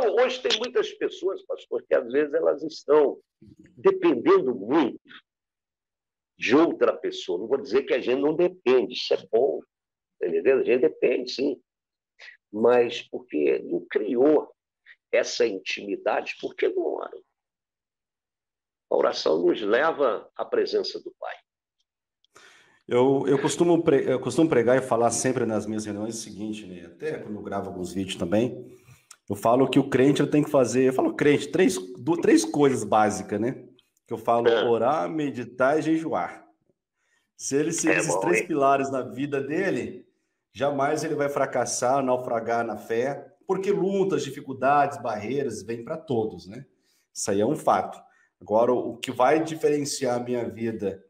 Então, hoje tem muitas pessoas, pastor, que às vezes elas estão dependendo muito de outra pessoa. Não vou dizer que a gente não depende, isso é bom, tá entendendo? A gente depende, sim, mas porque não criou essa intimidade, porque não ora. A oração nos leva à presença do Pai. Eu costumo pregar e falar sempre nas minhas reuniões o seguinte, né? Até quando eu gravo alguns vídeos também, eu falo que o crente ele tem que fazer, eu falo crente, três coisas básicas, né? Que eu falo orar, meditar e jejuar. Se ele seguir esses três pilares na vida dele, jamais ele vai fracassar, naufragar na fé, porque lutas, dificuldades, barreiras vêm para todos, né? Isso aí é um fato. Agora, o que vai diferenciar a minha vida,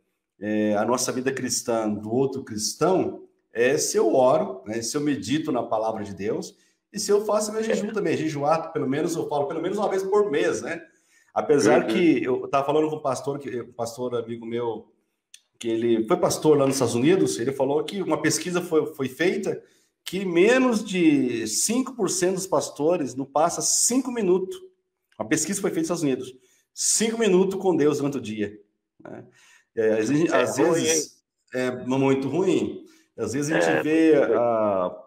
a nossa vida cristã do outro cristão, é se eu oro, né? Se eu medito na palavra de Deus, e se eu faço meu jejum também. Jejuar, pelo menos, eu falo, pelo menos uma vez por mês, né? Apesar que eu estava falando com um pastor amigo meu, que ele foi pastor lá nos Estados Unidos, ele falou que uma pesquisa foi feita que menos de 5% dos pastores não passa 5 minutos. Uma pesquisa foi feita nos Estados Unidos. 5 minutos com Deus durante o dia. Né? Às vezes é muito ruim. Às vezes a gente vê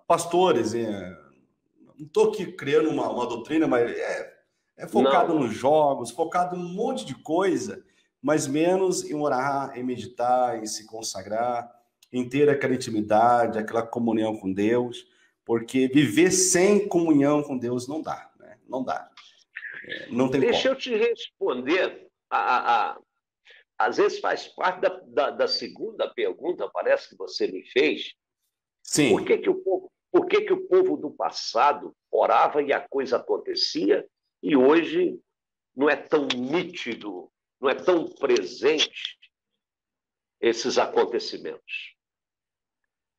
pastores, não estou aqui criando uma doutrina, mas é focado nos jogos, focado em um monte de coisa, mas menos em orar, em meditar, em se consagrar, em ter aquela intimidade, aquela comunhão com Deus, porque viver sem comunhão com Deus não dá, né? Não dá. Não tem Deixa como. eu te responder. Às vezes faz parte da segunda pergunta, parece que você me fez. Sim. Por que o povo do passado orava e a coisa acontecia, e hoje não é tão nítido, não é tão presente esses acontecimentos?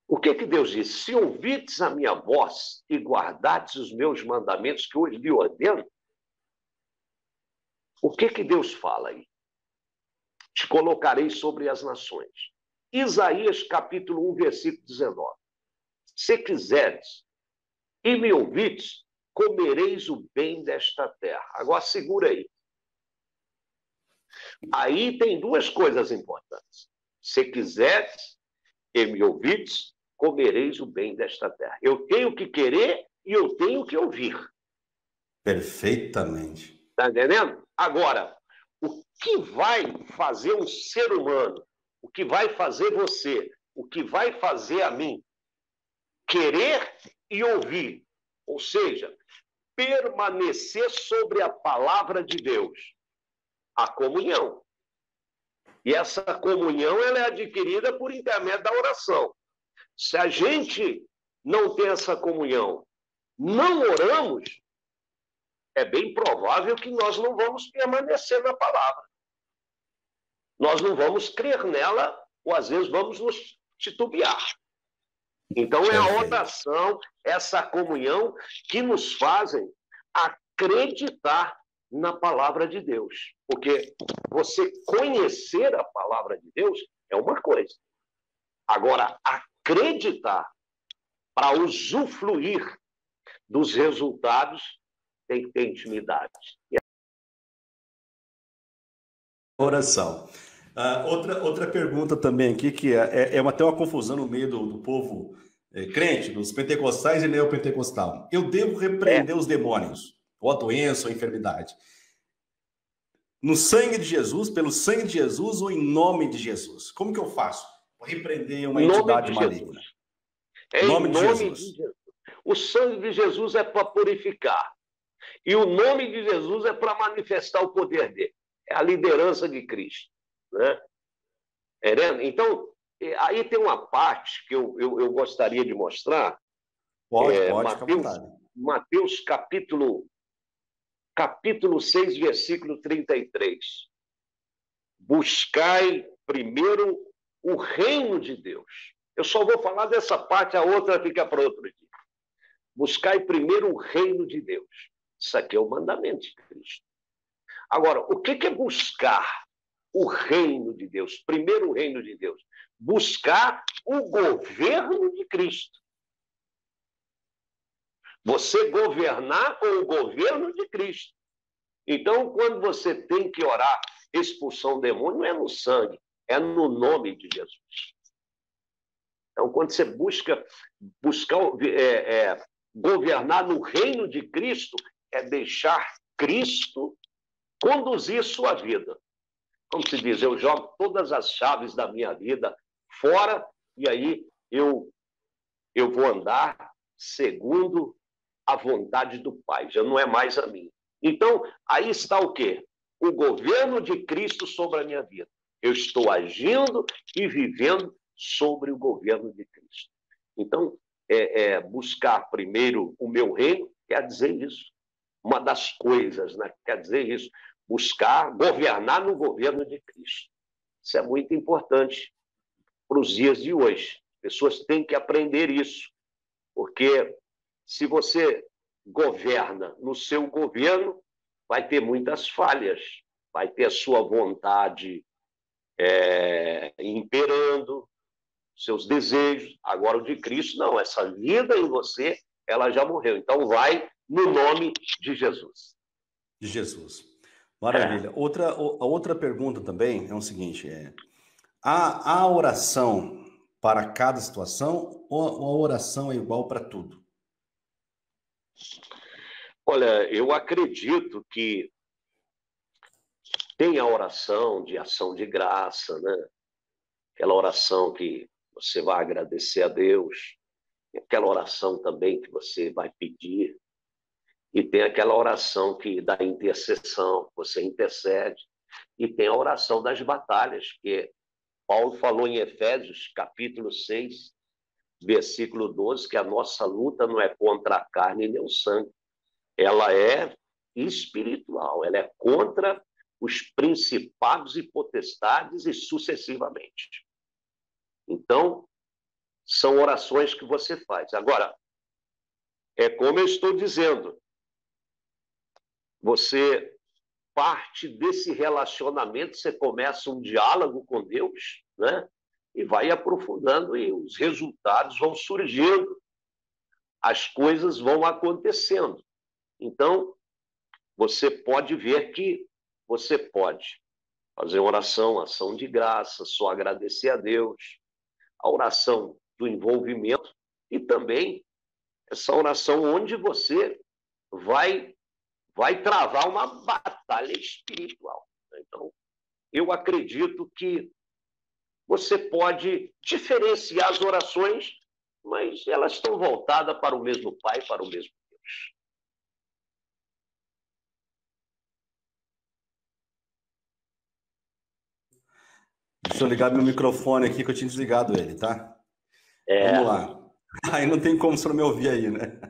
O que Deus diz? Se ouvides a minha voz e guardates os meus mandamentos que hoje lhe ordeno, o que Deus fala aí? Te colocarei sobre as nações. Isaías capítulo 1, versículo 19. Se quiseres e me ouvides, comereis o bem desta terra. Agora segura aí. Aí tem duas coisas importantes. Se quiseres e me ouvides, comereis o bem desta terra. Eu tenho que querer e eu tenho que ouvir. Perfeitamente. Está entendendo? Agora, o que vai fazer um ser humano, o que vai fazer você, o que vai fazer a mim, querer e ouvir, ou seja, permanecer sobre a palavra de Deus, a comunhão. E essa comunhão ela é adquirida por intermédio da oração. Se a gente não tem essa comunhão, não oramos, é bem provável que nós não vamos permanecer na palavra. Nós não vamos crer nela, ou às vezes vamos nos titubear. Então é a oração, essa comunhão que nos fazem acreditar na palavra de Deus. Porque você conhecer a palavra de Deus é uma coisa. Agora, acreditar para usufruir dos resultados tem que ter intimidade. Oração. Outra pergunta também aqui, que até uma confusão no meio do povo crente, dos pentecostais e neopentecostal. Eu devo repreender os demônios, ou a doença, ou a enfermidade, no sangue de Jesus, pelo sangue de Jesus, ou em nome de Jesus? Como que eu faço? Vou repreender uma entidade maligna. Em nome de Jesus. O sangue de Jesus é para purificar. E o nome de Jesus é para manifestar o poder dele. É a liderança de Cristo. Né? Então, aí tem uma parte que eu gostaria de mostrar. Pode, fica à vontade. Mateus capítulo 6, versículo 33. Buscai primeiro o reino de Deus. Eu só vou falar dessa parte, a outra fica para outro dia. Buscai primeiro o reino de Deus. Isso aqui é o mandamento de Cristo. Agora, o que é buscar o reino de Deus? Primeiro o reino de Deus. Buscar o governo de Cristo. Você governar com o governo de Cristo. Então, quando você tem que orar, expulsão do demônio não é no sangue, é no nome de Jesus. Então, quando você buscar governar no reino de Cristo, é deixar Cristo conduzir sua vida. Como se diz, eu jogo todas as chaves da minha vida fora e aí eu vou andar segundo a vontade do Pai, já não é mais a minha. Então, aí está o quê? O governo de Cristo sobre a minha vida. Eu estou agindo e vivendo sobre o governo de Cristo. Então, buscar primeiro o meu reino quer dizer isso. Uma das coisas, né? Quer dizer isso. Buscar governar no governo de Cristo. Isso é muito importante para os dias de hoje. As pessoas têm que aprender isso. Porque se você governa no seu governo, vai ter muitas falhas, vai ter a sua vontade imperando, seus desejos. Agora, o de Cristo, não. Essa vida em você, ela já morreu. Então, vai no nome de Jesus. De Jesus. Maravilha. Outra pergunta também é o seguinte: a oração para cada situação ou a oração é igual para tudo? Olha, eu acredito que tem a oração de ação de graça, né? Aquela oração que você vai agradecer a Deus, aquela oração também que você vai pedir, e tem aquela oração da intercessão, você intercede, e tem a oração das batalhas, que Paulo falou em Efésios, capítulo 6, versículo 12, que a nossa luta não é contra a carne nem o sangue, ela é espiritual, ela é contra os principados e potestades e sucessivamente. Então, são orações que você faz. Agora, é como eu estou dizendo, você parte desse relacionamento, você começa um diálogo com Deus, né? E vai aprofundando e os resultados vão surgindo, as coisas vão acontecendo. Então, você pode ver que você pode fazer oração, ação de graça, só agradecer a Deus, a oração do envolvimento e também essa oração onde você vai travar uma batalha espiritual. Então, eu acredito que você pode diferenciar as orações, mas elas estão voltadas para o mesmo Pai, para o mesmo Deus. Deixa eu ligar meu microfone aqui que eu tinha desligado ele, tá? Vamos lá. Aí não tem como você não me ouvir aí, né?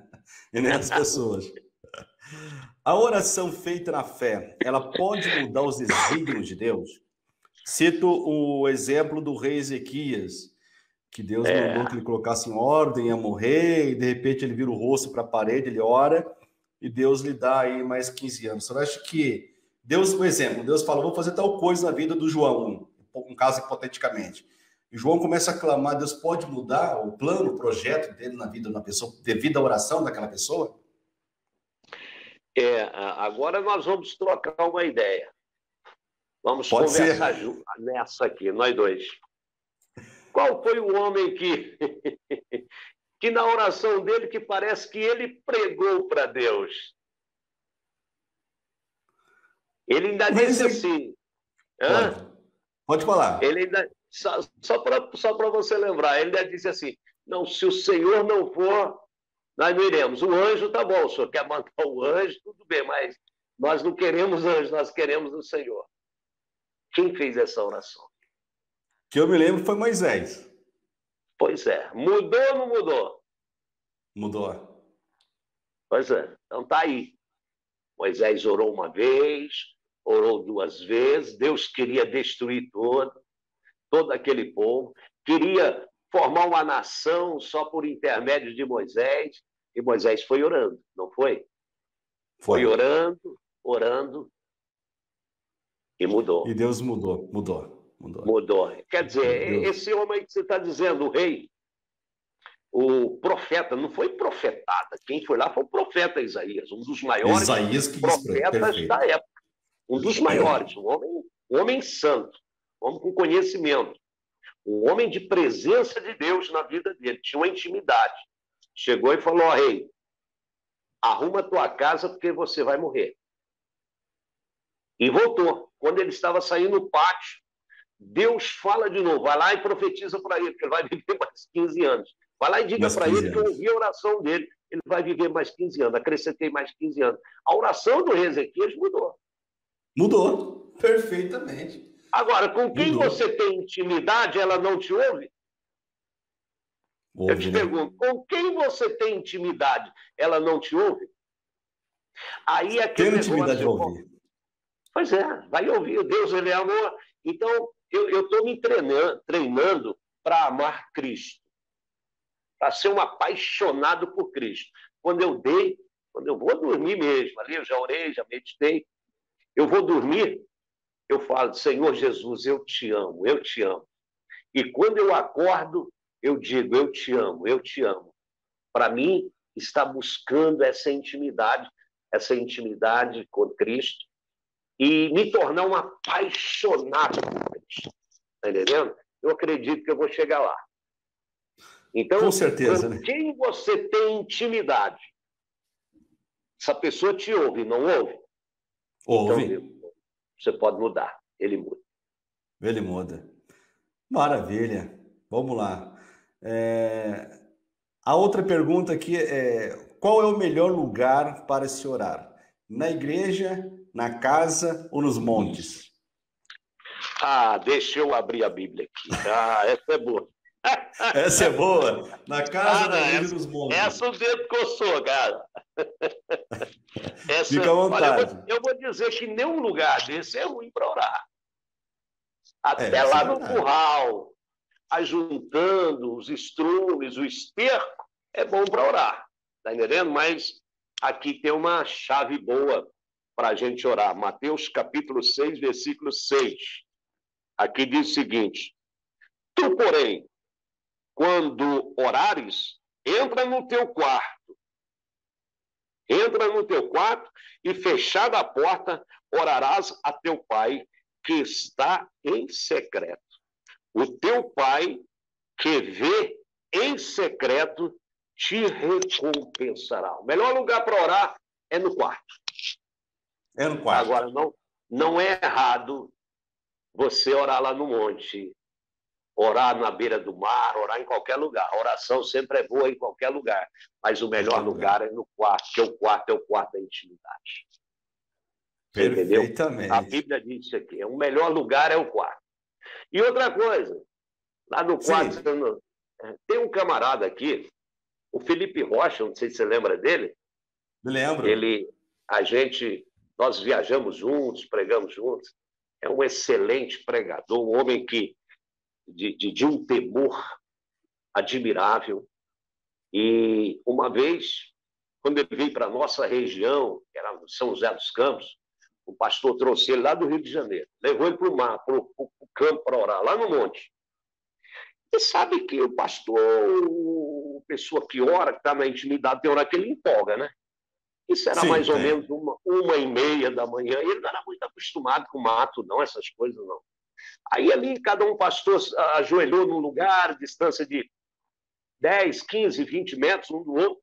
E nem as pessoas. A oração feita na fé, ela pode mudar os desígnios de Deus? Cito o exemplo do rei Ezequias, que Deus mandou que ele colocasse em ordem, ia morrer, e de repente ele vira o rosto para a parede, ele ora, e Deus lhe dá aí mais 15 anos. Você acha que Deus, por exemplo, Deus fala, vou fazer tal coisa na vida do João, um caso hipoteticamente. E João começa a clamar, Deus pode mudar o plano, o projeto dele na vida de uma pessoa, devido à oração daquela pessoa? Agora nós vamos trocar uma ideia. Vamos pode conversar ser. nessa aqui, nós dois. Qual foi o homem que na oração dele, que parece que ele pregou para Deus? Ele ainda disse assim... Pode falar. Ele ainda, só para você lembrar, ele ainda disse assim, não, se o Senhor não for, nós não iremos. O anjo tá bom, o senhor quer mandar o anjo, tudo bem, mas nós não queremos anjo, nós queremos o Senhor. Quem fez essa oração? Que eu me lembro foi Moisés. Pois é. Mudou ou não mudou? Mudou. Pois é. Então tá aí. Moisés orou uma vez, orou duas vezes, Deus queria destruir todo aquele povo, queria formar uma nação só por intermédio de Moisés, e Moisés foi orando, não foi? Foi orando, e mudou. E Deus mudou. Quer dizer, esse homem que você está dizendo, o rei, o profeta, não foi profetada, quem foi lá foi o profeta Isaías, um dos maiores profetas da época, um dos maiores, um homem santo, um homem com conhecimento, um homem de presença de Deus na vida dele, tinha uma intimidade. Chegou e falou: rei, arruma a tua casa porque você vai morrer. E voltou. Quando ele estava saindo do pátio, Deus fala de novo, vai lá e profetiza para ele, que ele vai viver mais 15 anos. Vai lá e diga para ele que eu ouvi a oração dele, ele vai viver mais 15 anos, acrescentei mais 15 anos. A oração do rei Ezequias mudou. Mudou, perfeitamente. Agora, com quem você tem intimidade, ela não te ouve? Eu te pergunto, com quem você tem intimidade, ela não te ouve? Aí aquele tem intimidade de ouvir. Pois é, vai ouvir. Deus, ele é amor. Então, eu estou me treinando para amar Cristo, para ser um apaixonado por Cristo. Quando eu vou dormir mesmo, ali eu já orei, já meditei, eu vou dormir, eu falo: Senhor Jesus, eu te amo, eu te amo. E quando eu acordo, eu digo: eu te amo, eu te amo. Para mim, está buscando essa intimidade com Cristo e me tornar um apaixonado por Cristo. Está entendendo? Eu acredito que eu vou chegar lá. Então, com certeza, com quem você tem intimidade, essa pessoa te ouve, não ouve? Ouve. Então, você pode mudar, ele muda. Ele muda. Maravilha. Vamos lá. A outra pergunta aqui é: qual é o melhor lugar para se orar? Na igreja, na casa ou nos montes? Deixa eu abrir a Bíblia aqui. Essa é boa. Essa é boa. Na casa, na igreja, nos montes. Essa o dedo coçou, cara. Fica à vontade. Olha, eu vou dizer que nenhum lugar desse é ruim para orar. Até lá no curral, ajuntando os estrumes, o esterco, é bom para orar. Está entendendo? Mas aqui tem uma chave boa para a gente orar. Mateus capítulo 6, versículo 6. Aqui diz o seguinte: tu, porém, quando orares, entra no teu quarto e, fechada a porta, orarás a teu pai que está em secreto. O teu pai que vê em secreto te recompensará. O melhor lugar para orar é no quarto. É no quarto. Agora, não é errado você orar lá no monte, orar na beira do mar, orar em qualquer lugar. A oração sempre é boa em qualquer lugar, mas o melhor lugar é no quarto, porque o quarto é o quarto da intimidade. Perfeitamente. Entendeu? A Bíblia diz isso aqui: o melhor lugar é o quarto. E outra coisa, lá no quarto, tem um camarada aqui, o Felipe Rocha, não sei se você lembra dele. Me lembro. Nós viajamos juntos, pregamos juntos. É um excelente pregador, um homem que de um temor admirável. E uma vez, quando ele veio para a nossa região, que era São José dos Campos, o pastor trouxe ele lá do Rio de Janeiro, levou ele para o mar, para o campo para orar, lá no monte. E sabe que o pastor, a pessoa que ora, que está na intimidade, tem hora que ele empolga, né? Isso era mais ou menos 1h30 da manhã, e ele não era muito acostumado com mato, não, essas coisas, não. Aí ali, cada um pastor ajoelhou num lugar, distância de 10, 15, 20 metros um do outro,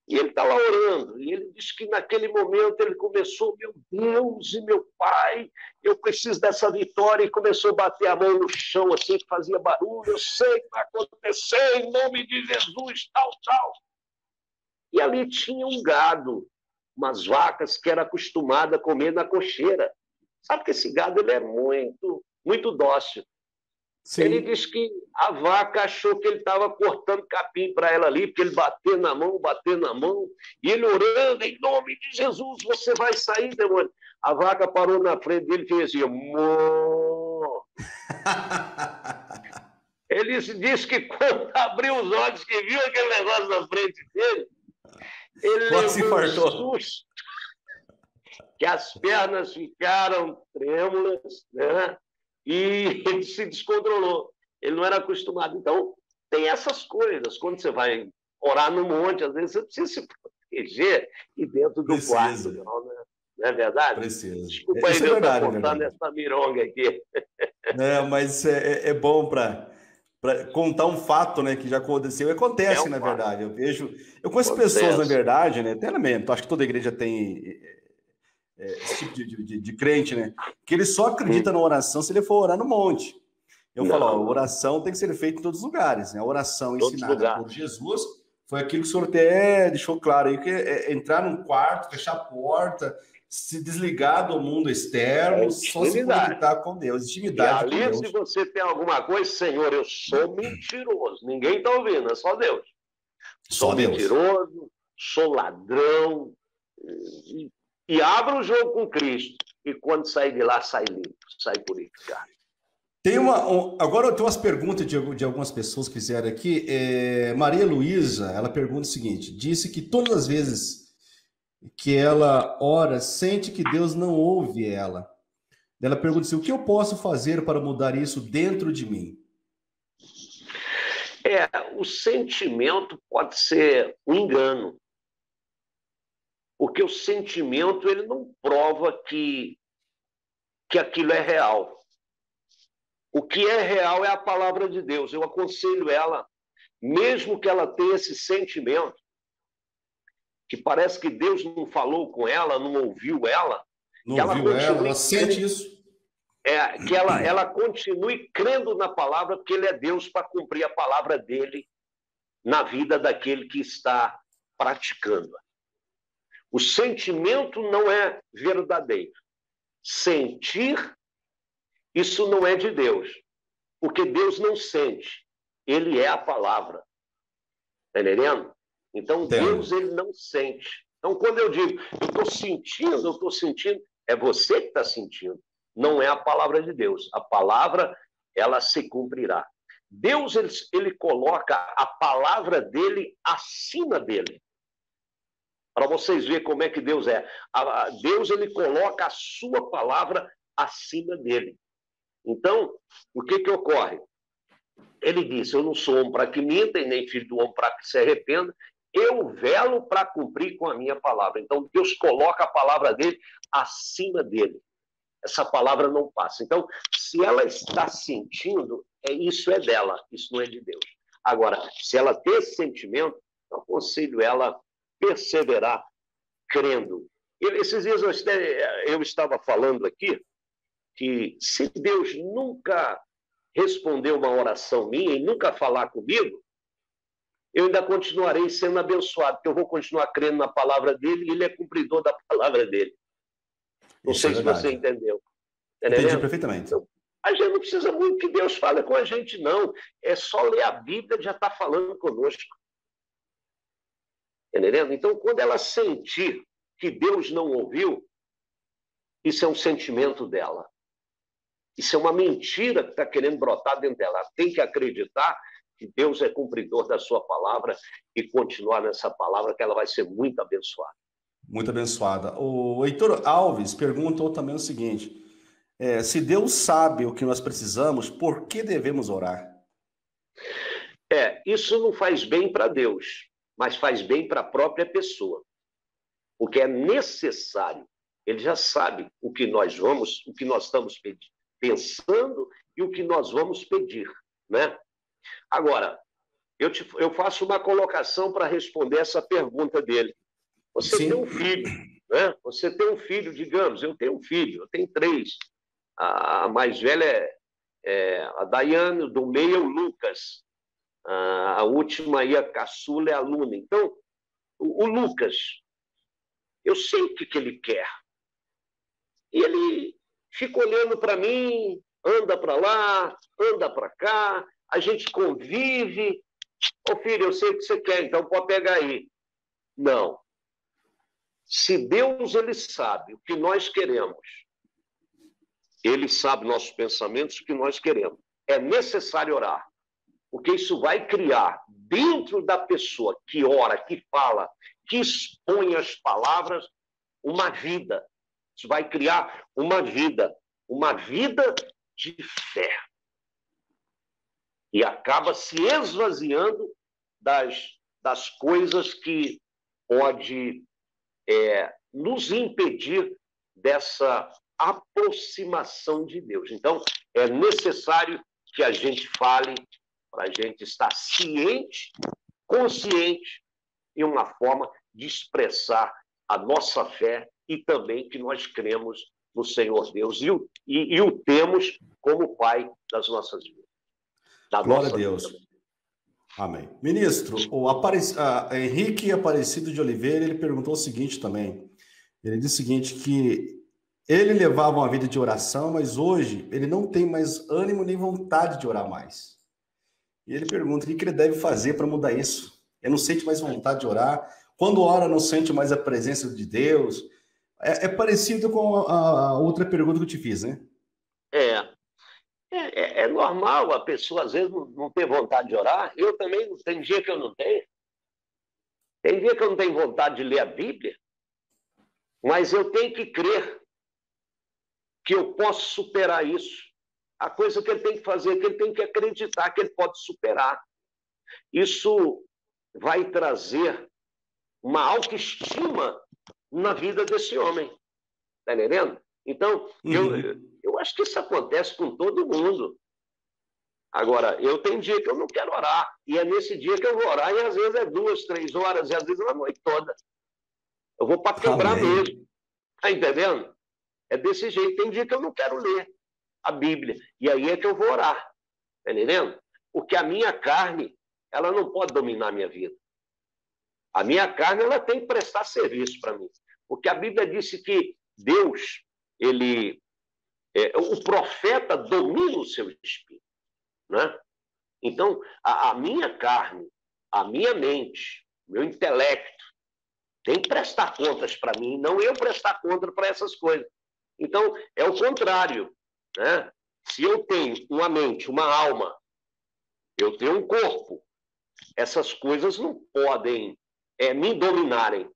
e ele está lá orando. E ele disse que naquele momento ele começou: meu Deus e meu Pai, eu preciso dessa vitória, e começou a bater a mão no chão, assim, que fazia barulho. Eu sei que vai acontecer, em nome de Jesus, tal, tal. E ali tinha um gado, umas vacas que era acostumada a comer na cocheira. Sabe que esse gado ele é muito, muito dócil. Sim. Ele disse que a vaca achou que ele estava cortando capim para ela ali, porque ele bateu na mão, e ele orando: em nome de Jesus, você vai sair, demônio. A vaca parou na frente dele e fez assim: Mô! Ele disse que quando abriu os olhos, que viu aquele negócio na frente dele, ele levou um susto, que as pernas ficaram trêmulas, né? E ele se descontrolou. Ele não era acostumado. Então, tem essas coisas. Quando você vai orar no monte, às vezes você precisa se proteger e dentro do quarto, não, né? Não é verdade? Precisa. Desculpa aí, Isso é eu estar verdade, é contando verdade. essa mironga aqui. Mas é bom para contar um fato, né, que já aconteceu. E É acontece, um na fato. verdade. Eu conheço pessoas, na Acontece. verdade, né, até mesmo, acho que toda igreja tem esse tipo de crente, né, que ele só acredita na oração se ele for orar no monte. Eu falo, ó, Não, não. oração tem que ser feita em todos os lugares, né? A oração Todos os ensinada por lugares. Jesus foi aquilo que o senhor até deixou claro aí, que é entrar num quarto, fechar a porta, se desligar do mundo É externo, só se intimidade. conectar com Deus, E intimidade com ali, se Deus. você tem alguma coisa, Senhor, eu sou mentiroso. Ninguém está ouvindo, é só Deus. Sou Só Deus. mentiroso, sou ladrão. E abro o jogo com Cristo. E quando sair de lá, sai limpo, sai purificado. Agora eu tenho umas perguntas de algumas pessoas que fizeram aqui. Maria Luísa, ela pergunta o seguinte: disse que todas as vezes que ela ora, sente que Deus não ouve ela. Ela pergunta assim: o que eu posso fazer para mudar isso dentro de mim? O sentimento pode ser um engano. Porque o sentimento ele não prova que aquilo é real. O que é real é a palavra de Deus. Eu aconselho ela, mesmo que ela tenha esse sentimento, que parece que Deus não falou com ela, não ouviu ela, Não que ela ouviu ela? continue Ela sente isso? que ela continue crendo na palavra, porque ele é Deus para cumprir a palavra dele na vida daquele que está praticando. O sentimento não é verdadeiro. Sentir, isso não é de Deus, porque Deus não sente. Ele é a palavra. Está entendendo? Então, Entendo. Deus, ele não sente. Então, quando eu digo, eu estou sentindo, é você que está sentindo. Não é a palavra de Deus. A palavra, ela se cumprirá. Deus, ele coloca a palavra dele acima dele. Para vocês verem como é que Deus é. Deus, ele coloca a sua palavra acima dele. Então, o que ocorre? Ele disse, eu não sou homem para que minta, e nem filho do homem para que se arrependa, eu velo para cumprir com a minha palavra. Então, Deus coloca a palavra dele acima dele. Essa palavra não passa. Então, se ela está sentindo, isso é dela, isso não é de Deus. Agora, se ela tem esse sentimento, eu aconselho ela perseverar crendo. Esses dias eu estava falando aqui que se Deus nunca responder uma oração minha e nunca falar comigo, eu ainda continuarei sendo abençoado, porque eu vou continuar crendo na palavra dele e ele é cumpridor da palavra dele. Não Isso é sei se verdade. você entendeu. Entendi perfeitamente. Então, a gente não precisa muito que Deus fale com a gente, não. É só ler a Bíblia, já está falando conosco. Entendeu? Então, quando ela sentir que Deus não ouviu, isso é um sentimento dela. Isso é uma mentira que está querendo brotar dentro dela. Ela tem que acreditar que Deus é cumpridor da sua palavra e continuar nessa palavra, que ela vai ser muito abençoada. Muito abençoada. O Heitor Alves perguntou também o seguinte: se Deus sabe o que nós precisamos, por que devemos orar? Isso não faz bem para Deus, mas faz bem para a própria pessoa. O que é necessário, ele já sabe o que nós estamos pensando e o que nós vamos pedir, né? Agora, eu faço uma colocação para responder essa pergunta dele. Você Sim. tem um filho, né? Você tem um filho, digamos, eu tenho um filho, eu tenho 3. A mais velha é a Daiane, do meio é o Lucas. A última aí, a caçula, é a Luna. Então, o Lucas, eu sei o que ele quer. E ele fica olhando para mim, anda para lá, anda para cá, a gente convive. Ô filho, eu sei o que você quer, então pode pegar aí. Não. Se Deus, ele sabe o que nós queremos, ele sabe nossos pensamentos, o que nós queremos. É necessário orar, porque isso vai criar dentro da pessoa que ora, que fala, que expõe as palavras, uma vida. Isso vai criar uma vida de fé. e acaba se esvaziando das coisas que pode nos impedir dessa aproximação de Deus. Então, é necessário que a gente fale para a gente estar ciente, consciente, e uma forma de expressar a nossa fé e também que nós cremos no Senhor Deus e o temos como Pai das nossas vidas. Glória a Deus. Vida. Amém. Ministro, Henrique Aparecido de Oliveira, ele perguntou o seguinte também. Ele disse o seguinte, que ele levava uma vida de oração, mas hoje ele não tem mais ânimo nem vontade de orar mais. E ele pergunta o que ele deve fazer para mudar isso. Ele não sente mais vontade de orar. Quando ora, não sente mais a presença de Deus. É parecido com a outra pergunta que eu te fiz, né? É normal a pessoa, às vezes, não ter vontade de orar. Eu também, tem dia que eu não tenho. Tem dia que eu não tenho vontade de ler a Bíblia. Mas eu tenho que crer que eu posso superar isso. A coisa que ele tem que fazer é que ele tem que acreditar que ele pode superar. Isso vai trazer uma autoestima na vida desse homem. Está entendendo? Então, eu acho que isso acontece com todo mundo. Agora, eu tenho dia que eu não quero orar. E é nesse dia que eu vou orar, e às vezes é 2, 3 horas, e às vezes é a noite toda. Eu vou para quebrar mesmo. Está entendendo? É desse jeito. Tem dia que eu não quero ler a Bíblia. E aí é que eu vou orar. Está entendendo? Porque a minha carne, ela não pode dominar a minha vida. A minha carne, ela tem que prestar serviço para mim. Porque a Bíblia disse que Deus, o profeta domina o seu espírito. Né? Então, a minha carne, a minha mente, meu intelecto, tem que prestar contas para mim, não eu prestar conta para essas coisas. Então, é o contrário. Né? Se eu tenho uma mente, uma alma, eu tenho um corpo, essas coisas não podem me dominarem.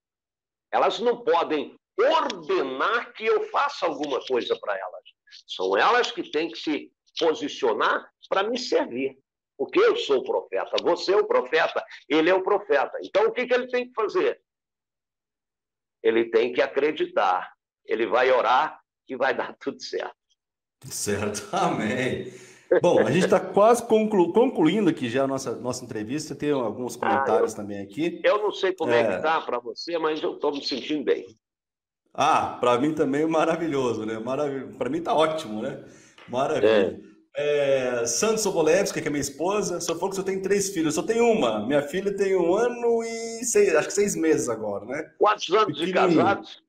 Elas não podem ordenar que eu faça alguma coisa para elas. São elas que têm que se posicionar para me servir. Porque eu sou o profeta, você é o profeta, ele é o profeta. Então, o que ele tem que fazer? Ele tem que acreditar. Ele vai orar e vai dar tudo certo. Certo, amém. Bom, a gente está quase concluindo aqui já a nossa entrevista. Tem alguns comentários também aqui. Eu não sei como é que está para você, mas eu estou me sentindo bem. Para mim também é maravilhoso, né? Para mim está ótimo, né? Maravilha. Santos Sobolewski, que é minha esposa, só falou que eu tenho 3 filhos. Eu só tenho uma. Minha filha tem 1 ano e 6 meses agora, né? Quantos anos de casados?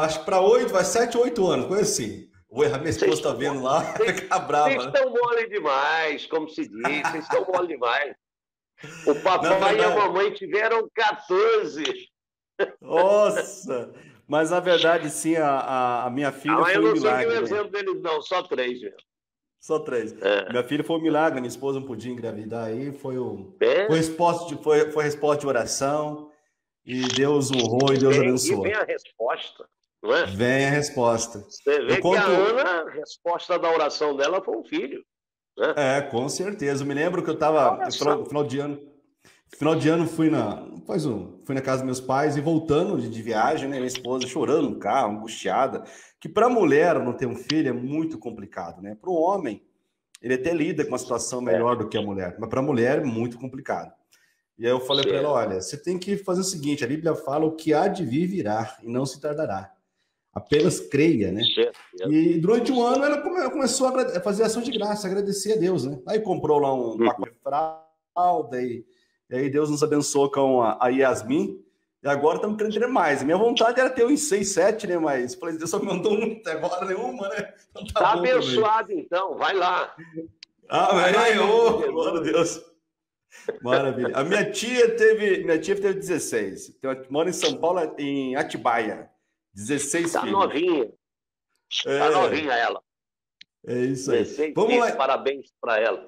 Acho que para 7 ou 8 anos, coisa assim. A minha esposa está vendo lá, fica brava. Vocês estão mole demais, como se diz. Vocês estão mole demais. O papai e a mamãe tiveram 14. Nossa! Mas, na verdade, sim, a minha filha foi um milagre. Eu não sei o exemplo deles, não. Só 3 mesmo. Só 3. Minha filha foi um milagre. Minha esposa não podia engravidar aí. Foi resposta de oração. E Deus honrou e Deus abençoou. E vem a resposta, não é? Vem a resposta. Você vê que a Ana, a resposta da oração dela foi um filho. Né? Com certeza. Eu me lembro que eu estava no final de ano fui na casa dos meus pais e voltando de viagem, né? Minha esposa chorando no carro, angustiada. Que para a mulher não ter um filho é muito complicado, né? Para o homem, ele até lida com uma situação melhor do que a mulher. Mas para a mulher é muito complicado. E aí eu falei para ela, olha, você tem que fazer o seguinte, a Bíblia fala o que há de vir virá e não se tardará. Apenas creia, né? E durante um ano ela começou a fazer ação de graça, agradecer a Deus, né? Aí comprou lá um pacote de fralda e aí Deus nos abençoou com a Yasmin. E agora estamos querendo ter mais. Minha vontade era ter uns 6, 7, né? Mas falei, Deus só me mandou até agora nenhuma, né? Então tá abençoado também. Então, vai lá. Glória a Deus. Maravilha. A minha tia teve 16. Mora em São Paulo, em Atibaia. 16 filhos. Novinha. Tá novinha ela. É isso aí. 16 Vamos lá. Parabéns para ela.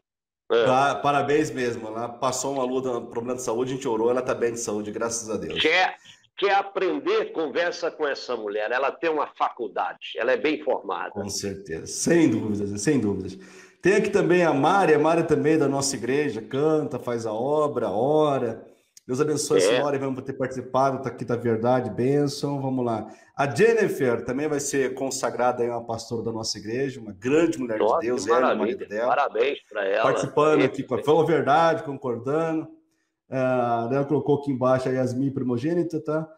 Parabéns mesmo. Ela passou uma luta, um problema de saúde, a gente orou, ela tá bem de saúde, graças a Deus. Quer aprender, conversa com essa mulher. Ela tem uma faculdade, ela é bem formada. Com certeza, sem dúvidas, sem dúvidas. Tem aqui também a Mari também é da nossa igreja, canta, faz a obra, ora. Deus abençoe a senhora, vamos por ter participado, tá aqui da verdade, bênção, vamos lá. A Jennifer também vai ser consagrada aí, uma pastora da nossa igreja, uma grande mulher de Nossa, que Deus, ela e o marido maravilha. dela. Parabéns para ela. Participando aqui, falou a verdade, concordando. Ela colocou aqui embaixo a Yasmin primogênita, tá?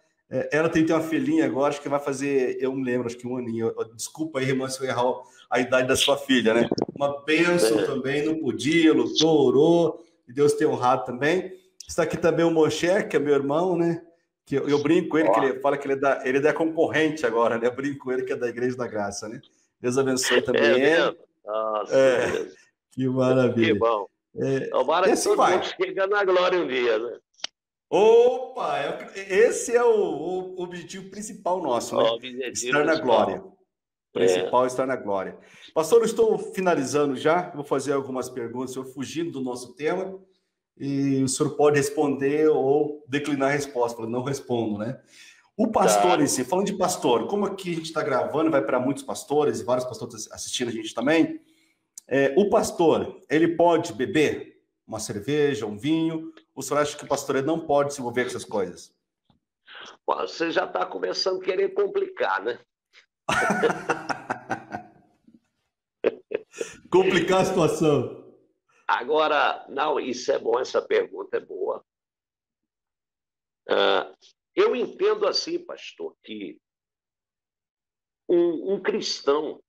Ela tem uma filhinha agora, acho que vai fazer, eu me lembro, acho que um aninho. Desculpa aí, irmã, se eu errar a idade da sua filha, né? Uma bênção também, não podia, lutou, orou, e Deus tem honrado também. Está aqui também o Moshe, que é meu irmão, né? Que eu brinco com ele, que ele fala que ele é da concorrente agora, né? Eu brinco com ele que é da Igreja da Graça, né? Deus abençoe também ele. Nossa, que maravilha. Que bom. Tomara que assim todo mundo chega na glória um dia, né? Opa! Esse é o objetivo principal nosso, né? Estar na glória. Principal estar na glória. Pastor, eu estou finalizando já. Vou fazer algumas perguntas, eu fugindo do nosso tema. E o senhor pode responder ou declinar a resposta. Eu não respondo, né? O pastor em si, falando de pastor, como aqui a gente está gravando, vai para muitos pastores, e vários pastores assistindo a gente também. O pastor, ele pode beber uma cerveja, um vinho? Ou o senhor acha que o pastor ele não pode se envolver com essas coisas? Você já está começando a querer complicar, né? Complicar a situação. Agora, não, isso é bom, essa pergunta é boa. Eu entendo assim, pastor, que um cristão,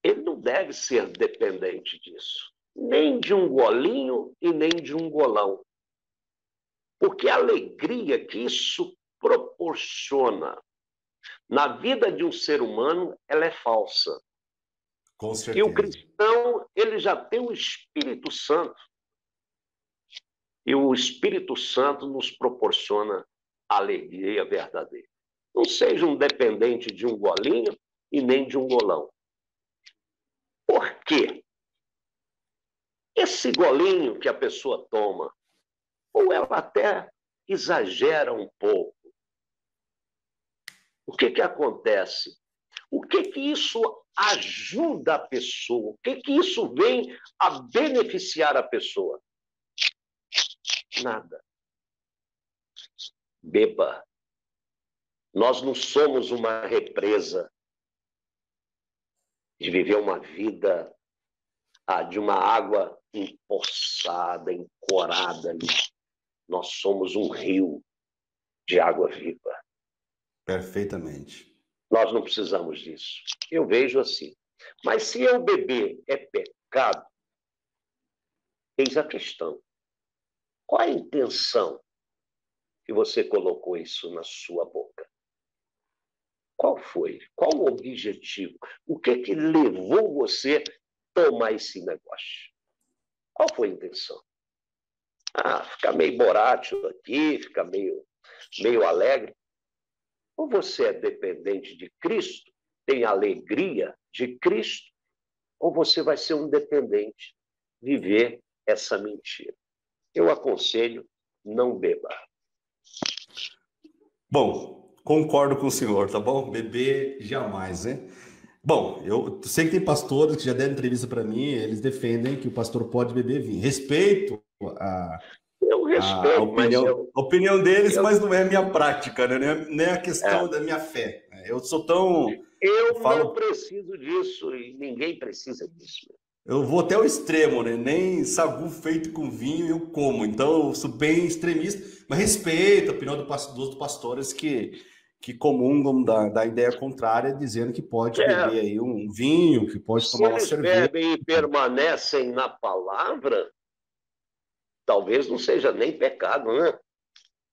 ele não deve ser dependente disso. Nem de um golinho e nem de um golão. Porque a alegria que isso proporciona na vida de um ser humano, ela é falsa. Com certeza. E o cristão, ele já tem o Espírito Santo. E o Espírito Santo nos proporciona alegria verdadeira. Não seja um dependente de um golinho e nem de um golão. Por quê? Esse golinho que a pessoa toma, ou ela até exagera um pouco, o que acontece? O que isso ajuda a pessoa? O que isso vem a beneficiar a pessoa? Nada. Beba. Nós não somos uma represa de viver uma vida de uma água empoçada, encorada ali. Nós somos um rio de água viva. Perfeitamente. Nós não precisamos disso. Eu vejo assim. Mas se eu beber é pecado, eis a questão. Qual a intenção que você colocou isso na sua boca? Qual foi? Qual o objetivo? O que levou você a tomar esse negócio? Qual foi a intenção? Ficar meio borátil aqui, ficar meio alegre. Ou você é dependente de Cristo, tem alegria de Cristo, ou você vai ser um dependente, viver essa mentira. Eu aconselho, não beba. Bom, concordo com o senhor, tá bom? Beber jamais, né? Bom, eu sei que tem pastores que já deram entrevista para mim, eles defendem que o pastor pode beber vinho. Respeito a opinião deles, mas não é a minha prática, né? Nem a questão da minha fé. Eu sou tão... Eu não preciso disso e ninguém precisa disso. Eu vou até o extremo, né? Nem sagu feito com vinho eu como. Então, eu sou bem extremista, mas respeito a opinião dos pastores que comungam da ideia contrária, dizendo que pode beber aí um vinho, que pode tomar uma cerveja. Se eles bebem e permanecem na palavra, talvez não seja nem pecado, né?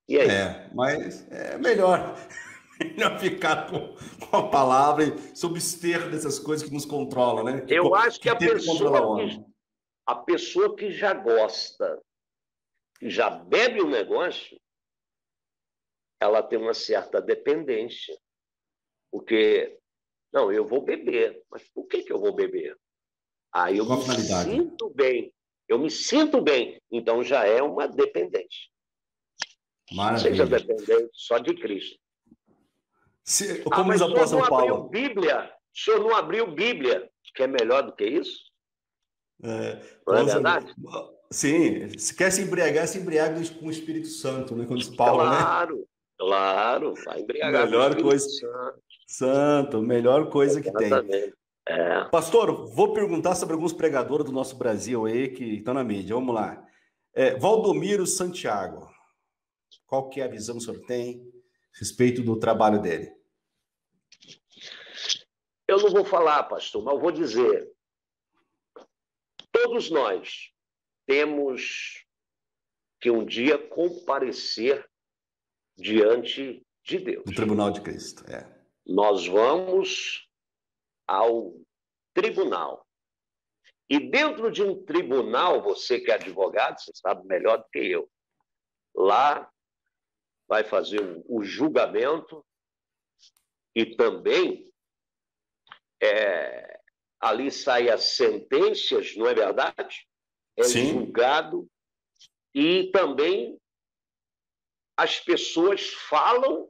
E aí? Mas é melhor ficar com a palavra e sob esterro dessas coisas que nos controlam, né? Eu acho que a pessoa que já gosta, que já bebe o negócio, ela tem uma certa dependência. Porque, não, eu vou beber. Mas por que eu vou beber? Eu me sinto bem. Eu me sinto bem. Então já é uma dependência. Maravilha. Seja dependente só de Cristo. Como diz o apóstolo Paulo. O senhor não abriu Bíblia. quer melhor do que isso? Não é Nossa, verdade? sim, se quer se embriaga com o Espírito Santo, né? Como diz Paulo, né? Claro, claro, vai embriagar com o Melhor Espírito coisa, Santo. santo, melhor coisa que tem. Exatamente. É. Pastor, vou perguntar sobre alguns pregadores do nosso Brasil aí que estão na mídia. Vamos lá. Valdomiro Santiago, qual que é a visão que o senhor tem a respeito do trabalho dele? Eu não vou falar, pastor, mas eu vou dizer. Todos nós temos que um dia comparecer diante de Deus. Do Tribunal de Cristo, Nós vamos ao tribunal. E dentro de um tribunal, você que é advogado, você sabe melhor do que eu, lá vai fazer o julgamento e também ali saem as sentenças, não é verdade? É Sim. julgado e também as pessoas falam,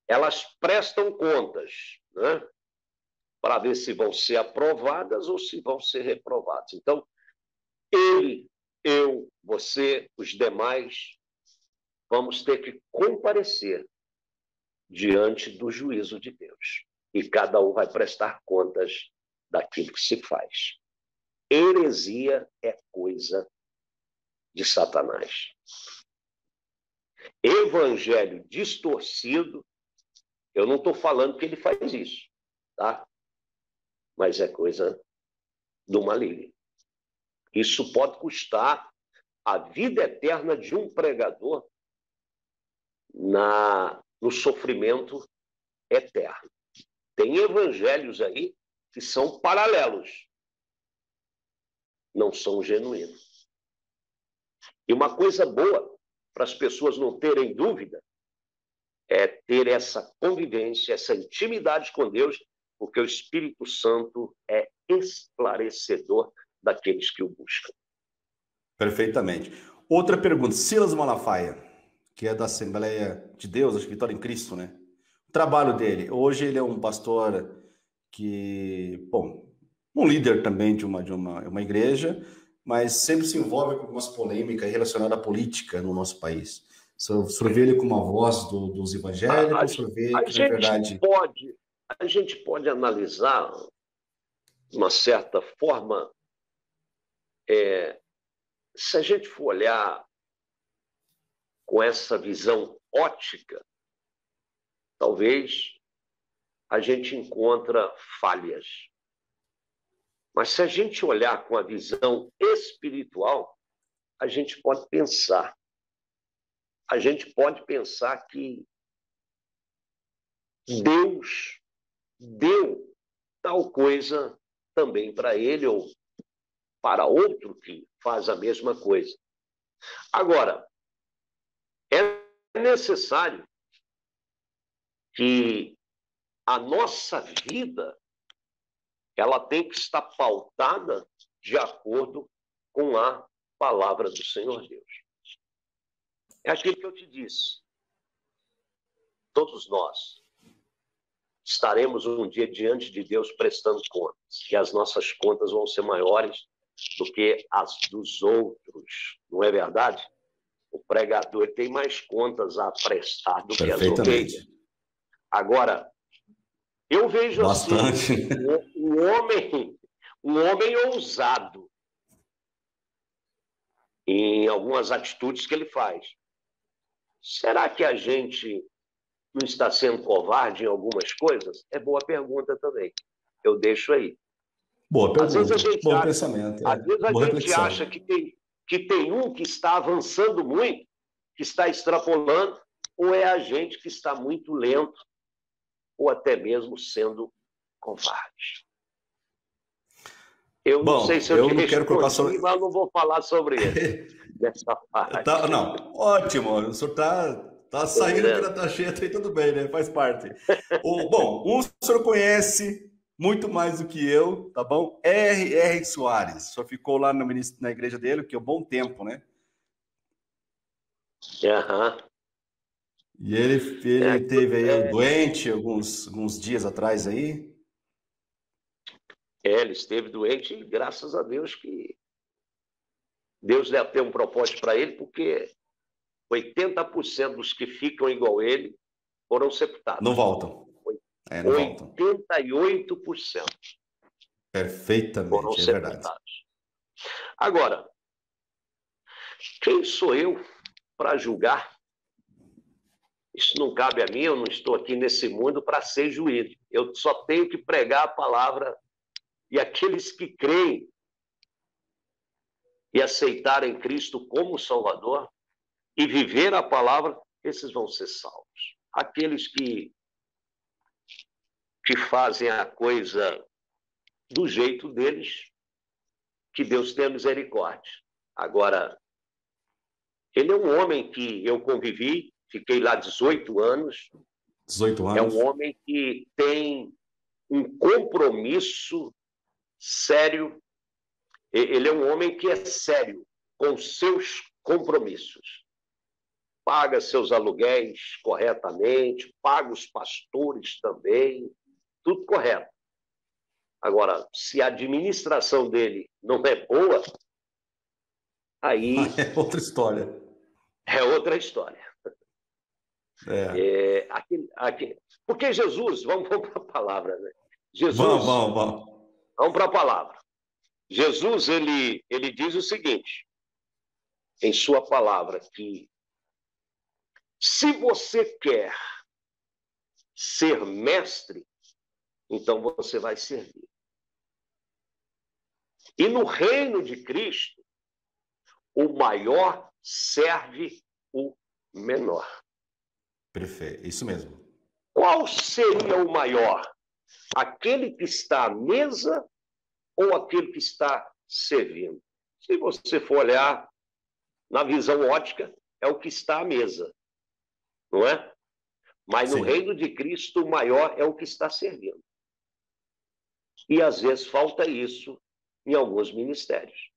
elas prestam contas, né? Para ver se vão ser aprovadas ou se vão ser reprovadas. Então, ele, eu, você, os demais, vamos ter que comparecer diante do juízo de Deus. E cada um vai prestar contas daquilo que se faz. Heresia é coisa de Satanás. Evangelho distorcido, eu não estou falando que ele faz isso, tá? Mas é coisa do maligno. Isso pode custar a vida eterna de um pregador no sofrimento eterno. Tem evangelhos aí que são paralelos, não são genuínos. E uma coisa boa para as pessoas não terem dúvida é ter essa convivência, essa intimidade com Deus, porque o Espírito Santo é esclarecedor daqueles que o buscam. Perfeitamente. Outra pergunta, Silas Malafaia, que é da Assembleia de Deus, acho que Vitória em Cristo, né? O trabalho dele, hoje ele é um pastor que, bom, um líder também de uma igreja, mas sempre se envolve com algumas polêmicas relacionadas à política no nosso país. O senhor vê ele como a voz dos evangélicos, o senhor vê que, na verdade... A gente pode analisar, de uma certa forma, se a gente for olhar com essa visão ótica, talvez a gente encontra falhas. Mas se a gente olhar com a visão espiritual, a gente pode pensar. A gente pode pensar que Deus deu tal coisa também para ele ou para outro que faz a mesma coisa. Agora, é necessário que a nossa vida ela tem que estar pautada de acordo com a palavra do Senhor Deus. É aquilo que eu te disse. Todos nós estaremos um dia diante de Deus prestando contas. E as nossas contas vão ser maiores do que as dos outros. Não é verdade? O pregador tem mais contas a prestar do que as ovelhas. Agora, eu vejo bastante assim, um homem ousado em algumas atitudes que ele faz. Será que a gente não está sendo covarde em algumas coisas? É boa pergunta também. Eu deixo aí. Boa pergunta, às vezes a gente bom acha, pensamento. Às vezes a boa gente reflexão. acha que tem um que está avançando muito, que está extrapolando, ou é a gente que está muito lento, ou até mesmo sendo covarde. Eu não sei se eu te respondi, mas eu não vou falar sobre ele nessa parte. Não, ótimo. O senhor tá saindo pela tacheta e tudo bem, né? Faz parte. O senhor conhece muito mais do que eu, tá bom? R.R. Soares. O senhor ficou lá na igreja dele, que é um bom tempo, né? Aham. E ele teve aí doente alguns dias atrás aí. Ele esteve doente e graças a Deus que Deus deve ter um propósito para ele, porque 80% dos que ficam igual ele foram sepultados. Não voltam. Não voltam. 88% foram Perfeitamente, é verdade. sepultados. Agora, quem sou eu para julgar? Isso não cabe a mim, eu não estou aqui nesse mundo para ser juiz. Eu só tenho que pregar a palavra, e aqueles que creem e aceitarem Cristo como Salvador e viver a palavra, esses vão ser salvos. Aqueles que fazem a coisa do jeito deles, que Deus tenha misericórdia. Agora, ele é um homem que eu convivi, fiquei lá 18 anos. 18 anos. É um homem que tem um compromisso sério. Ele é um homem que é sério com seus compromissos. Paga seus aluguéis corretamente, paga os pastores também, tudo correto. Agora, se a administração dele não é boa, aí é outra história. É outra história. Porque Jesus, vamos para a palavra, né? Jesus, vamos para a palavra. Jesus, ele diz o seguinte, em sua palavra, que se você quer ser mestre, então você vai servir. E no reino de Cristo, o maior serve o menor. Perfeito, isso mesmo. Qual seria o maior? Aquele que está à mesa ou aquele que está servindo? Se você for olhar na visão ótica, é o que está à mesa, não é? Mas no reino de Cristo, o maior é o que está servindo. E às vezes falta isso em alguns ministérios.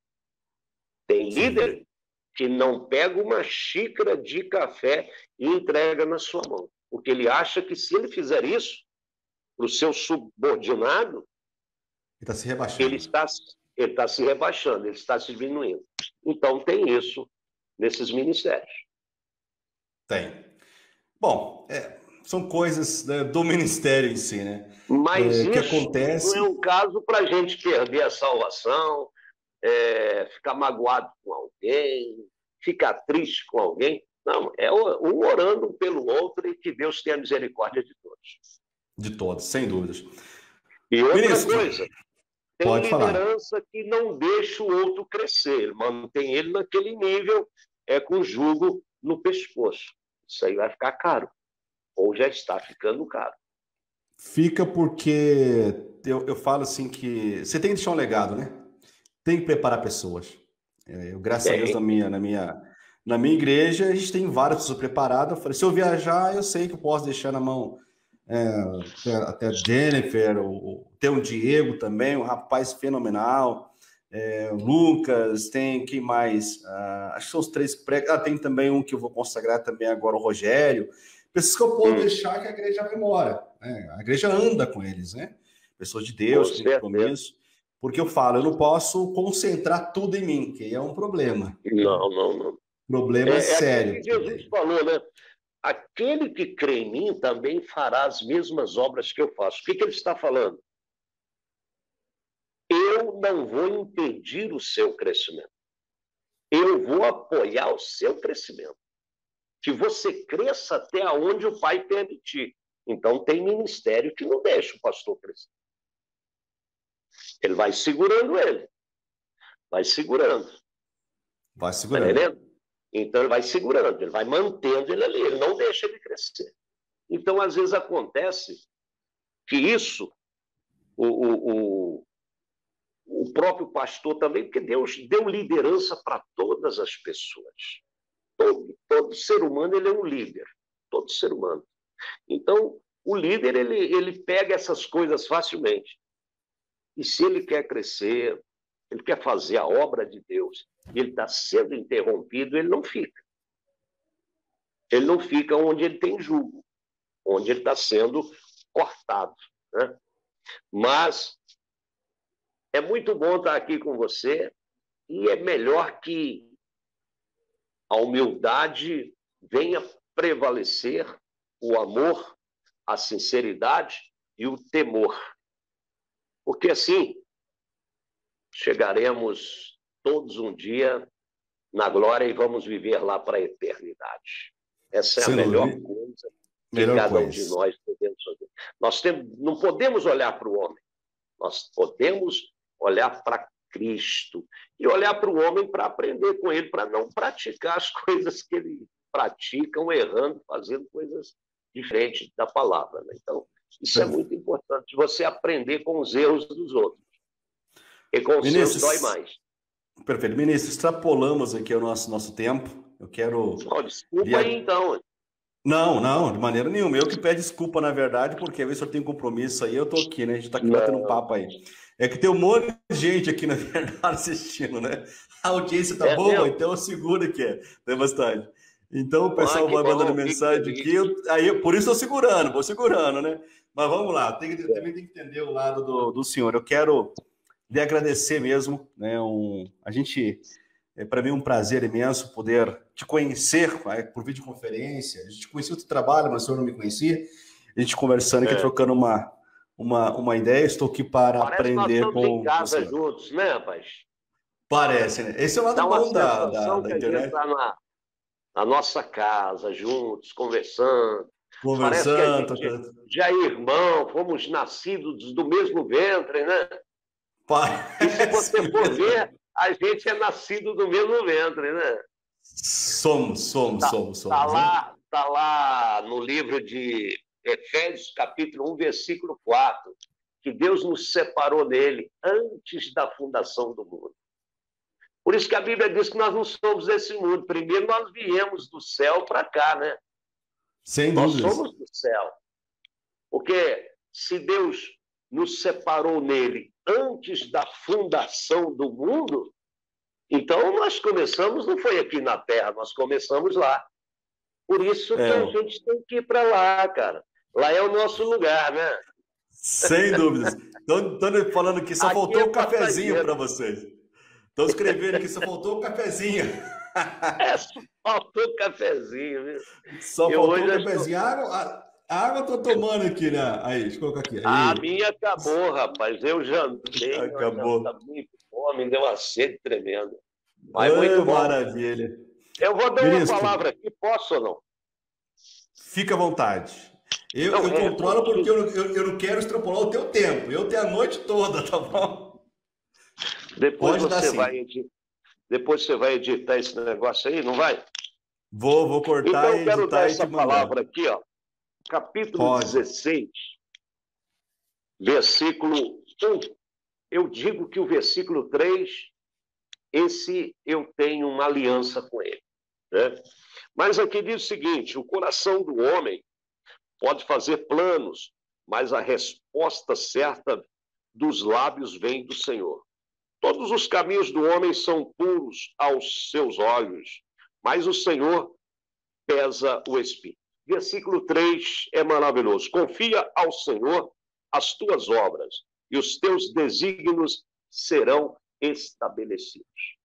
Tem líder que não pega uma xícara de café e entrega na sua mão. Porque ele acha que se ele fizer isso para o seu subordinado, ele está se rebaixando. Ele está se rebaixando, ele está se diminuindo. Então tem isso nesses ministérios. Tem. Bom, são coisas, né, do ministério em si, né? Mas isso que acontece... não é um caso para a gente perder a salvação, ficar magoado com alguém, ficar triste com alguém. Não, é um orando pelo outro e que Deus tenha misericórdia de todos. De todos, sem dúvidas. E outra Ministro, coisa, tem pode liderança falar. que não deixa o outro crescer, ele mantém ele naquele nível, com jugo no pescoço. Isso aí vai ficar caro, ou já está ficando caro. Fica porque eu falo assim que você tem que deixar um legado, né? Tem que preparar pessoas. Graças a Deus, na minha igreja, a gente tem várias pessoas preparadas. Eu falei, se eu viajar, eu sei que eu posso deixar na mão até a Jennifer, tem um Diego também, um rapaz fenomenal, Lucas, tem quem mais? Acho que são os 3 tem também um que eu vou consagrar também agora, o Rogério. Pessoas que eu posso deixar que a igreja vai embora. Né? A igreja anda com eles, né? Pessoas de Deus, que tem compromisso. Porque eu falo, eu não posso concentrar tudo em mim, que é um problema. Não. Problema sério. É que Jesus falou, né? Aquele que crê em mim também fará as mesmas obras que eu faço. O que ele está falando? Eu não vou impedir o seu crescimento. Eu vou apoiar o seu crescimento. Que você cresça até onde o Pai permitir. Então, tem ministério que não deixa o pastor crescer. Ele vai segurando ele. Vai segurando. Vai segurando. Tá entendendo? Então, ele vai segurando, ele vai mantendo ele ali, ele não deixa ele crescer. Então, às vezes, acontece que isso, o próprio pastor também, porque Deus deu liderança para todas as pessoas. Todo ser humano ele é um líder. Todo ser humano. Então, o líder ele pega essas coisas facilmente. E se ele quer crescer, ele quer fazer a obra de Deus, e ele está sendo interrompido, ele não fica. Ele não fica onde ele tem jugo, onde ele está sendo cortado. Né? Mas É muito bom estar aqui com você e é melhor que a humildade venha prevalecer, o amor, a sinceridade e o temor. Porque assim chegaremos todos um dia na glória e vamos viver lá para a eternidade. Essa é a Sem melhor dúvida. coisa que Melhor cada um de coisa. nós podemos fazer. Não podemos olhar para o homem, nós podemos olhar para Cristo e olhar para o homem para aprender com ele, para não praticar as coisas que ele pratica, errando, fazendo coisas diferentes da palavra. Né? Então, isso é muito importante, você aprender com os erros dos outros. E com os seus dói mais. Perfeito. Ministro, extrapolamos aqui o nosso tempo. Eu quero... desculpa aí, então. Não, de maneira nenhuma. Eu que peço desculpa, na verdade, porque às vezes o senhor tem compromisso aí, eu tô aqui, né? A gente tá aqui batendo um papo aí. É que tem um monte de gente aqui, na verdade, assistindo, né? A audiência tá boa, então eu seguro que tem bastante. Então o pessoal vai mandando mensagem aqui, por isso eu vou segurando, né? Mas vamos lá, também tem que entender o lado do senhor. Eu quero lhe agradecer mesmo, né? Para mim é um prazer imenso poder te conhecer por videoconferência. A gente conhecia o teu trabalho, mas o senhor não me conhecia. A gente conversando aqui, trocando uma ideia. Estou aqui para aprender nós com em casa você. juntos, né, rapaz? Parece, né? Esse é o lado bom da internet. A gente está na nossa casa, juntos, conversando. Parece que a gente já é irmão, fomos nascidos do mesmo ventre, né? E se você for ver, a gente é nascido do mesmo ventre, né? Somos. Tá lá no livro de Efésios, capítulo 1, versículo 4, que Deus nos separou nele antes da fundação do mundo. Por isso que a Bíblia diz que nós não somos desse mundo. Primeiro nós viemos do céu para cá, né? Sem dúvida. Nós somos do céu. Porque se Deus nos separou nele antes da fundação do mundo, então nós começamos, não foi aqui na Terra, nós começamos lá. Por isso que a gente tem que ir para lá, cara. Lá é o nosso lugar, né? Sem dúvidas. Estão falando que só faltou um cafezinho para vocês. Estão escrevendo que só faltou um cafezinho. Só faltou um cafezinho, viu? Só faltou um cafezinho. A água eu tô tomando aqui, né? Aí, deixa eu colocar aqui. Aí. A minha acabou, rapaz. Eu jantei. Acabou. Muito fome, me deu uma sede tremenda. Mas muito bom. Maravilha. Eu vou dar uma palavra aqui, posso ou não? Fica à vontade. Eu controlo porque eu não quero extrapolar o teu tempo. Eu tenho a noite toda, tá bom? Depois você vai editar esse negócio aí, não vai? Vou cortar então, e editar. Eu quero dar essa palavra aqui, ó. Capítulo 16, versículo 1. Eu digo que o versículo 3, esse eu tenho uma aliança com ele. Né? Mas aqui diz o seguinte: o coração do homem pode fazer planos, mas a resposta certa dos lábios vem do Senhor. Todos os caminhos do homem são puros aos seus olhos, mas o Senhor pesa o espírito. Versículo 3 é maravilhoso. Confia ao Senhor as tuas obras, e os teus desígnios serão estabelecidos.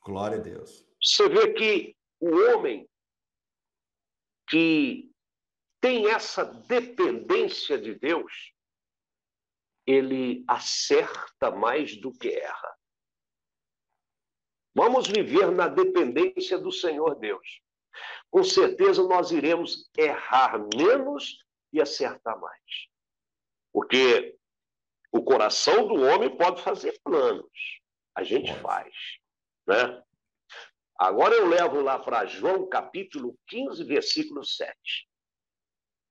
Glória a Deus. Você vê que o homem que tem essa dependência de Deus, ele acerta mais do que erra. Vamos viver na dependência do Senhor Deus. Com certeza nós iremos errar menos e acertar mais. Porque o coração do homem pode fazer planos. A gente faz. Né? Agora eu levo lá para João capítulo 15, versículo 7.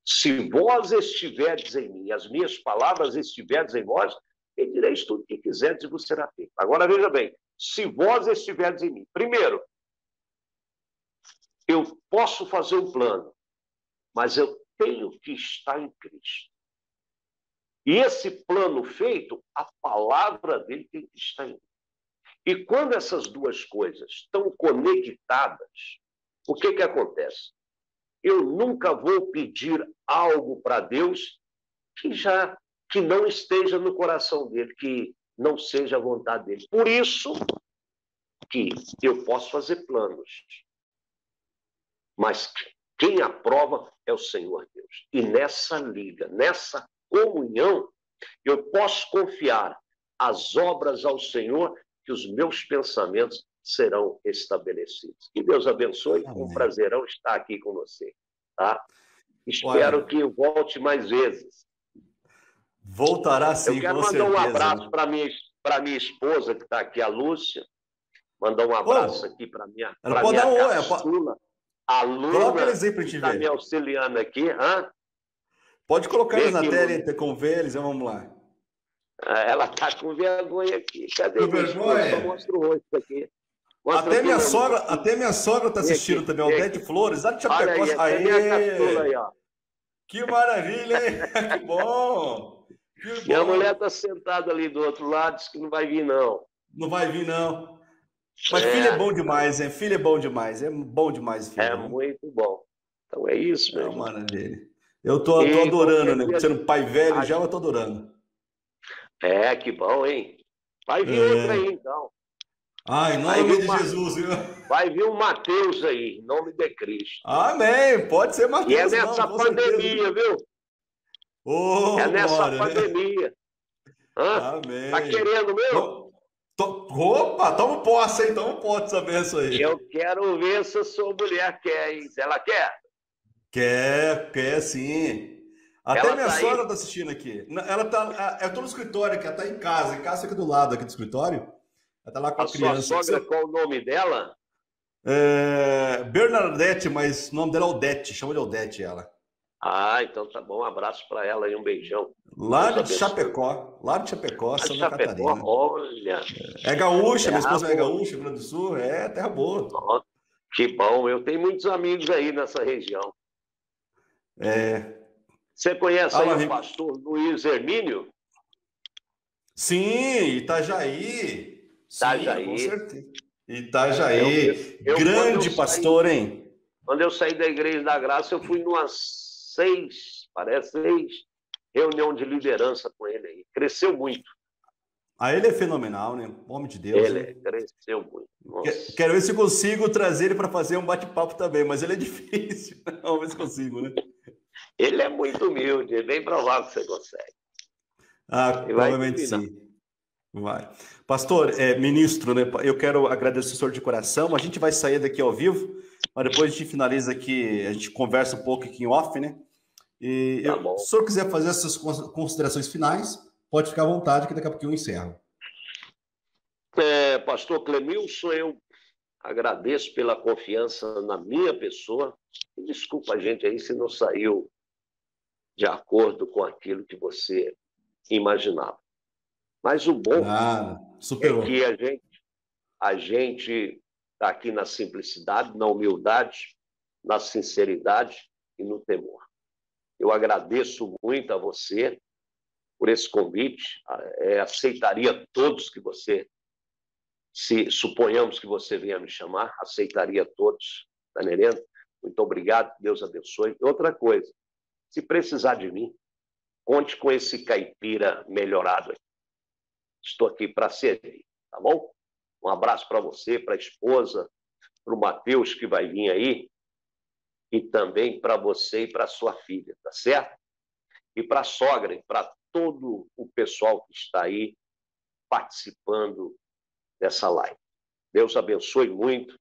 Se vós estiverdes em mim, as minhas palavras estiverdes em vós, pedireis tudo que quiserdes e vos será feito. Agora veja bem, se vós estiverdes em mim. Primeiro, eu posso fazer um plano, mas eu tenho que estar em Cristo. E esse plano feito, a palavra dele tem que estar em mim. E quando essas duas coisas estão conectadas, o que acontece? Eu nunca vou pedir algo para Deus que não esteja no coração dele, que não seja a vontade dele. Por isso que eu posso fazer planos, mas quem aprova é o Senhor Deus. E nessa liga, nessa comunhão, eu posso confiar as obras ao Senhor, que os meus pensamentos serão estabelecidos. Que Deus abençoe. Amém. Um prazerão estar aqui com você. Tá? Olha, Espero que eu volte mais vezes. Voltará sim, eu quero com mandar certeza. Um abraço para minha esposa, que está aqui, a Lúcia. Mandar um abraço aqui para minha caçula, a Luna, coloca eles aí para te que está ver. me auxiliando aqui. Hã? Pode colocar eles na tela, Luna. com eles, vamos lá. Ela está com vergonha aqui. Cadê com vergonha? Só mostra o rosto aqui. Até minha sogra está assistindo também, Aldete Flores, lá de Chapecó. Aí, minha caçula aí, ó. Que maravilha, hein? Que bom! Minha mulher está sentada ali do outro lado, disse que não vai vir, não. Não vai vir, não. Mas filho é bom demais, hein? Filho é bom demais. É bom demais, filho. É muito bom. Então é isso, meu irmão. Maravilha. Eu tô adorando, né? Sendo pai velho já, eu tô adorando. Que bom, hein? Vai vir outra aí, então. Em nome de Jesus, viu? Vai vir o Mateus aí, em nome de Cristo. Amém. Pode ser Mateus. E é nessa pandemia, viu? É nessa pandemia. Amém. Tá querendo mesmo? Opa, toma posse, hein? Toma posse essa benção aí. Eu quero ver se a sua mulher quer, hein? Se ela quer? Quer sim. Até minha sogra tá assistindo aqui. Ela tá. Eu tô no escritório aqui, ela tá em casa fica do lado aqui do escritório. Ela tá lá com a criança. Sua sogra, qual o nome dela? Bernadette, mas o nome dela é Odete, chama de Odete ela. Então tá bom. Um abraço para ela e um beijão. Lá de Chapecó, Santa Catarina. Olha. É gaúcha, minha esposa é gaúcha, Rio Grande do Sul, terra boa. Que bom, eu tenho muitos amigos aí nessa região. Você conhece aí o pastor Luiz Hermínio? Sim, Itajaí. Itajaí. Sim, com certeza. Itajaí. Grande pastor, hein? Quando eu saí da Igreja da Graça, eu fui numas 6 reunião de liderança com ele aí. Cresceu muito. Ele é fenomenal, né? Homem de Deus. Ele cresceu muito. Nossa. Quero ver se consigo trazer ele para fazer um bate-papo também, mas ele é difícil. Vamos ver se consigo, né? Ele é muito humilde, é bem provável que você consegue. Provavelmente sim. Vai. Pastor, ministro, né? Eu quero agradecer o senhor de coração. A gente vai sair daqui ao vivo, mas depois a gente finaliza aqui, a gente conversa um pouco aqui em off, né? E se o senhor quiser fazer essas considerações finais, pode ficar à vontade, que daqui a pouquinho eu encerro. Pastor Clemilson, eu agradeço pela confiança na minha pessoa. E desculpa a gente aí se não saiu de acordo com aquilo que você imaginava. Mas o bom superou. É que a gente está aqui na simplicidade, na humildade, na sinceridade e no temor. Eu agradeço muito a você por esse convite. Aceitaria todos que você, se suponhamos que você venha me chamar, aceitaria todos, tá entendendo? Muito obrigado, Deus abençoe. Outra coisa, se precisar de mim, conte com esse caipira melhorado aqui. Estou aqui para servir, tá bom? Um abraço para você, para a esposa, para o Mateus que vai vir aí, e também para você e para sua filha, tá certo? E para a sogra e para todo o pessoal que está aí participando dessa live. Deus abençoe muito